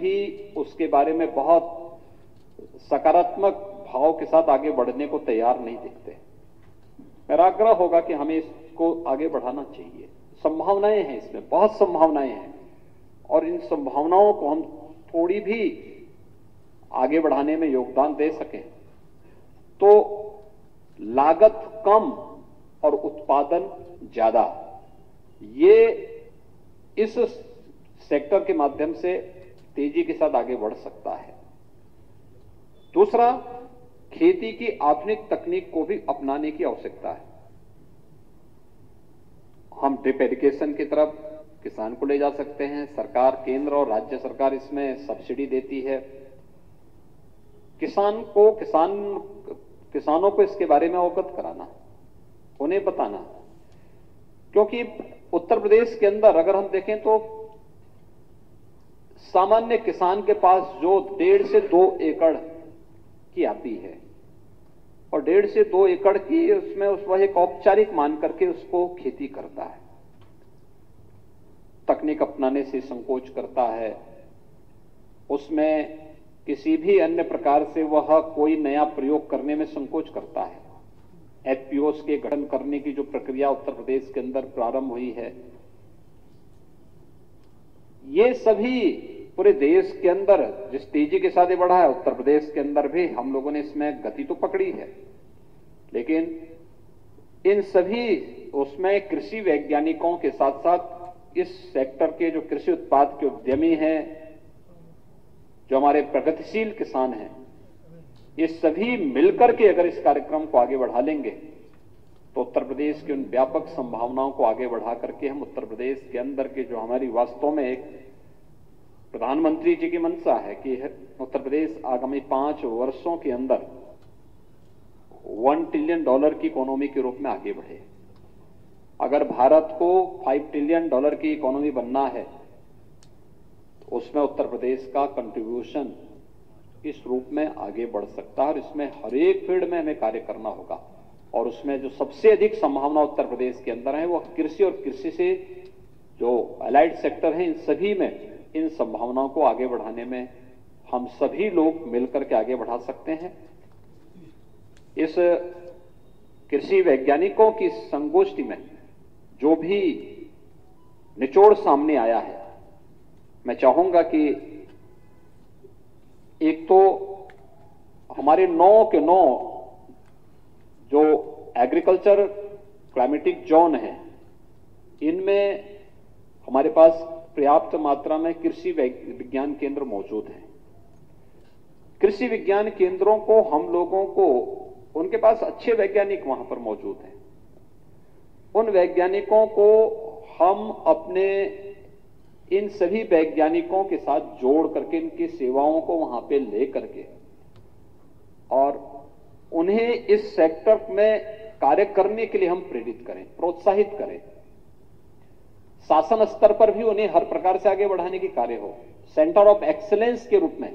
भी उसके बारे में बहुत सकारात्मक भाव के साथ आगे बढ़ने को तैयार नहीं दिखते। मेरा आग्रह होगा कि हमें इसको आगे बढ़ाना चाहिए। संभावनाएं हैं, इसमें बहुत संभावनाएं हैं, और इन संभावनाओं को हम थोड़ी भी आगे बढ़ाने में योगदान दे सकें तो लागत कम और उत्पादन ज्यादा, ये इस सेक्टर के माध्यम से तेजी के साथ आगे बढ़ सकता है। दूसरा, खेती की आधुनिक तकनीक को भी अपनाने की आवश्यकता है। हम ड्रिप इरिगेशन की तरफ किसान को ले जा सकते हैं। सरकार, केंद्र और राज्य सरकार इसमें सब्सिडी देती है। किसानों को इसके बारे में अवगत कराना, उन्हें बताना, क्योंकि उत्तर प्रदेश के अंदर अगर हम देखें तो सामान्य किसान के पास जो 1.5 से 2 एकड़ की आती है, और 1.5 से 2 एकड़ की उसमें वह एक औपचारिक मान करके उसको खेती करता है, तकनीक अपनाने से संकोच करता है, उसमें किसी भी अन्य प्रकार से वह कोई नया प्रयोग करने में संकोच करता है। एफपीओस के गठन करने की जो प्रक्रिया उत्तर प्रदेश के अंदर प्रारंभ हुई है, ये सभी पूरे देश के अंदर जिस तेजी के साथ बढ़ा है, उत्तर प्रदेश के अंदर भी हम लोगों ने इसमें गति तो पकड़ी है, लेकिन इन सभी उसमें कृषि वैज्ञानिकों के साथ साथ इस सेक्टर के जो कृषि उत्पाद के उद्यमी हैं, जो हमारे प्रगतिशील किसान हैं, ये सभी मिलकर के अगर इस कार्यक्रम को आगे बढ़ा लेंगे तो उत्तर प्रदेश की उन व्यापक संभावनाओं को आगे बढ़ा करके हम उत्तर प्रदेश के अंदर के जो हमारी वास्तव में एक प्रधानमंत्री जी की मंशा है कि उत्तर प्रदेश आगामी 5 वर्षों के अंदर $1 ट्रिलियन की इकोनॉमी के रूप में आगे बढ़े। अगर भारत को $5 ट्रिलियन की इकोनॉमी बनना है तो उसमें उत्तर प्रदेश का कंट्रीब्यूशन इस रूप में आगे बढ़ सकता है, और इसमें हर एक फील्ड में हमें कार्य करना होगा। और उसमें जो सबसे अधिक संभावना उत्तर प्रदेश के अंदर है वो कृषि और कृषि से जो अलाइड सेक्टर हैं, इन सभी में इन संभावनाओं को आगे बढ़ाने में हम सभी लोग मिलकर के आगे बढ़ा सकते हैं। इस कृषि वैज्ञानिकों की संगोष्ठी में जो भी निचोड़ सामने आया है, मैं चाहूंगा कि एक तो हमारे 9 के 9 जो एग्रीकल्चर क्लाइमेटिक जोन है, इनमें हमारे पास पर्याप्त मात्रा में कृषि विज्ञान केंद्र मौजूद हैं। कृषि विज्ञान केंद्रों को हम लोगों को, उनके पास अच्छे वैज्ञानिक वहां पर मौजूद हैं, उन वैज्ञानिकों को हम अपने इन सभी वैज्ञानिकों के साथ जोड़ करके इनकी सेवाओं को वहां पे ले करके और उन्हें इस सेक्टर में कार्य करने के लिए हम प्रेरित करें, प्रोत्साहित करें। शासन स्तर पर भी उन्हें हर प्रकार से आगे बढ़ाने की कार्य हो। सेंटर ऑफ एक्सीलेंस के रूप में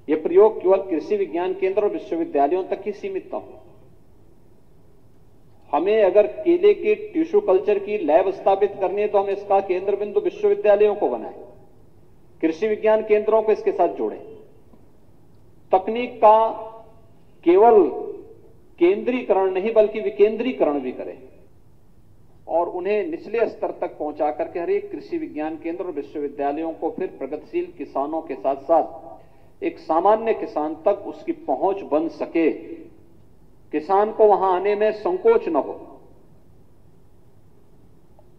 यह प्रयोग केवल कृषि विज्ञान केंद्र और विश्वविद्यालयों तक ही सीमित न हो। हमें अगर केले के टिश्यू कल्चर की लैब स्थापित करनी है तो हम इसका केंद्र बिंदु विश्वविद्यालयों को बनाएं, कृषि विज्ञान केंद्रों को इसके साथ जोड़ें, तकनीक का केवल केंद्रीकरण नहीं बल्कि विकेंद्रीकरण भी करें और उन्हें निचले स्तर तक पहुंचा करके हर एक कृषि विज्ञान केंद्र और विश्वविद्यालयों को फिर प्रगतिशील किसानों के साथ साथ एक सामान्य किसान तक उसकी पहुंच बन सके, किसान को वहां आने में संकोच न हो,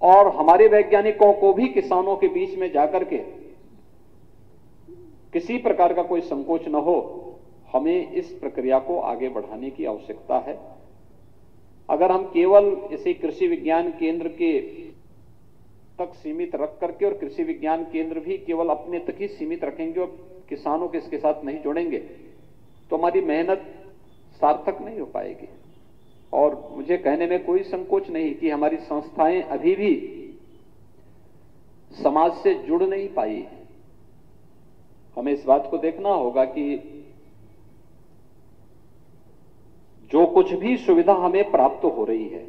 और हमारे वैज्ञानिकों को भी किसानों के बीच में जाकर के किसी प्रकार का कोई संकोच न हो। हमें इस प्रक्रिया को आगे बढ़ाने की आवश्यकता है। अगर हम केवल इसे कृषि विज्ञान केंद्र के तक सीमित रख करके और कृषि विज्ञान केंद्र भी केवल अपने तक ही सीमित रखेंगे और किसानों के इसके साथ नहीं जोड़ेंगे तो हमारी मेहनत सार्थक नहीं हो पाएगी। और मुझे कहने में कोई संकोच नहीं कि हमारी संस्थाएं अभी भी समाज से जुड़ नहीं पाई है। हमें इस बात को देखना होगा कि जो कुछ भी सुविधा हमें प्राप्त हो रही है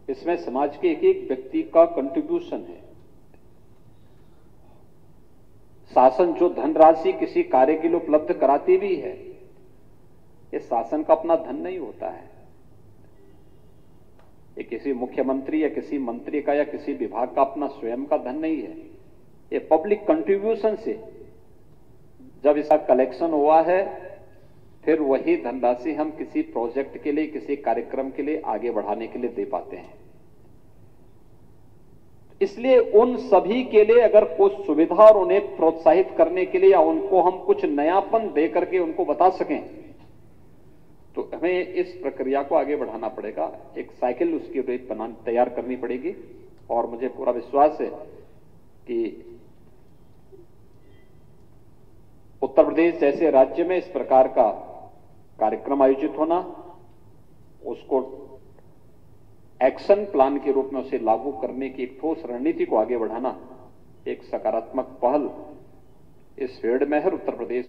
इसमें समाज के एक एक व्यक्ति का कंट्रीब्यूशन है। शासन जो धनराशि किसी कार्य के लिए उपलब्ध कराती भी है, ये शासन का अपना धन नहीं होता है। ये किसी मुख्यमंत्री या किसी मंत्री का या किसी विभाग का अपना स्वयं का धन नहीं है। ये पब्लिक कंट्रीब्यूशन से जब इसका कलेक्शन हुआ है, फिर वही धनराशि हम किसी प्रोजेक्ट के लिए, किसी कार्यक्रम के लिए आगे बढ़ाने के लिए दे पाते हैं। इसलिए उन सभी के लिए अगर कुछ सुविधा और उन्हें प्रोत्साहित करने के लिए या उनको हम कुछ नयापन दे करके उनको बता सकें, तो हमें इस प्रक्रिया को आगे बढ़ाना पड़ेगा। एक साइकिल उसकी रेट तैयार करनी पड़ेगी। और मुझे पूरा विश्वास है कि उत्तर प्रदेश जैसे राज्य में इस प्रकार का कार्यक्रम आयोजित होना, उसको एक्शन प्लान के रूप में उसे लागू करने की एक ठोस रणनीति को आगे बढ़ाना एक सकारात्मक पहल इस फील्ड में है। उत्तर प्रदेश